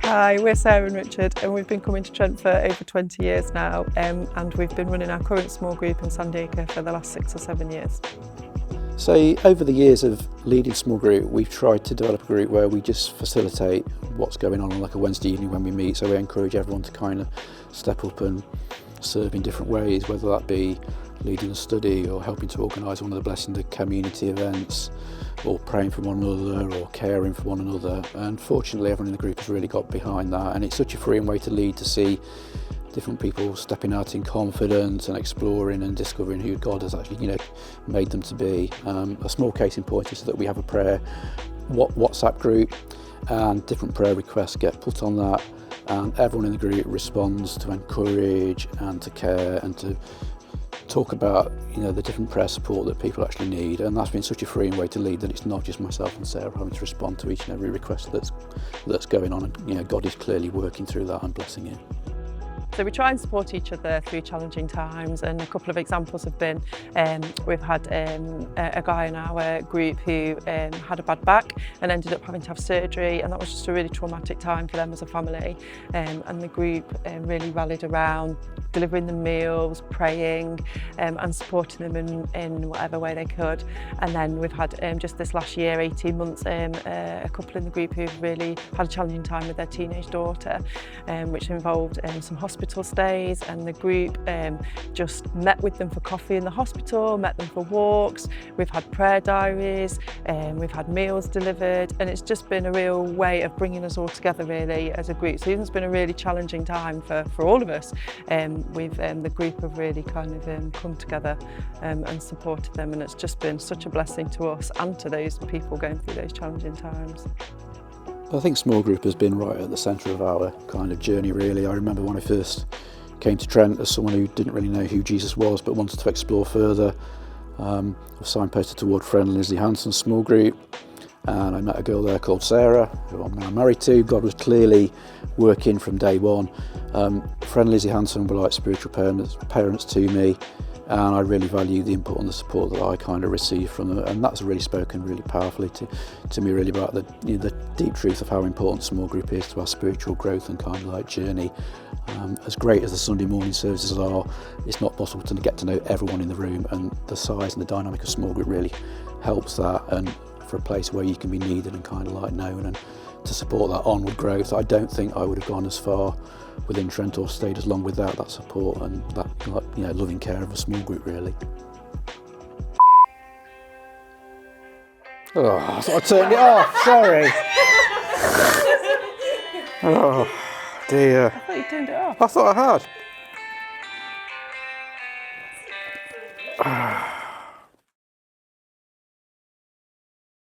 Hi, we're Sarah and Richard, and we've been coming to Trent for over 20 years now, and we've been running our current small group in San Diego for the last 6 or 7 years. So over the years of leading small group, we've tried to develop a group where we just facilitate what's going on like a Wednesday evening when we meet. So we encourage everyone to kind of step up and serve in different ways, whether that be leading a study or helping to organise one of the Blessing the Community events, or praying for one another or caring for one another. And fortunately everyone in the group has really got behind that, and it's such a freeing way to lead, to see different people stepping out in confidence and exploring and discovering who God has actually, made them to be. A small case in point is that we have a prayer WhatsApp group, and different prayer requests get put on that, and everyone in the group responds to encourage and to care and to talk about the different prayer support that people actually need. And that's been such a freeing way to lead, that it's not just myself and Sarah having to respond to each and every request that's going on, and God is clearly working through that and blessing it. So we try and support each other through challenging times, and a couple of examples have been we've had a guy in our group who had a bad back and ended up having to have surgery, and that was just a really traumatic time for them as a family, and the group really rallied around delivering them meals, praying and supporting them in whatever way they could. And then we've had just this last year, 18 months, a couple in the group who've really had a challenging time with their teenage daughter, which involved some hospital stays, and the group just met with them for coffee in the hospital, met them for walks. We've had prayer diaries, we've had meals delivered, and it's just been a real way of bringing us all together really as a group. So it's been a really challenging time for all of us. The group have really kind of come together and supported them, and it's just been such a blessing to us and to those people going through those challenging times. I think small group has been right at the centre of our kind of journey really. I remember when I first came to Trent as someone who didn't really know who Jesus was but wanted to explore further. I was signposted toward friend Lizzie Hanson's small group, and I met a girl there called Sarah, who I'm now married to. God was clearly working from day one. Friend Lizzie Hanson were like spiritual parents to me, and I really value the input and the support that I kind of received from them, and that's really spoken really powerfully to me really about the deep truth of how important small group is to our spiritual growth and kind of like journey. As great as the Sunday morning services are, it's not possible to get to know everyone in the room, and the size and the dynamic of small group really helps that, and for a place where you can be needed and kind of like known, and to support that onward growth. I don't think I would have gone as far within Trent or stayed as long without that support and that loving care of a small group really. Oh, I thought I turned it off, sorry. Oh dear. I thought you turned it off. I thought I had.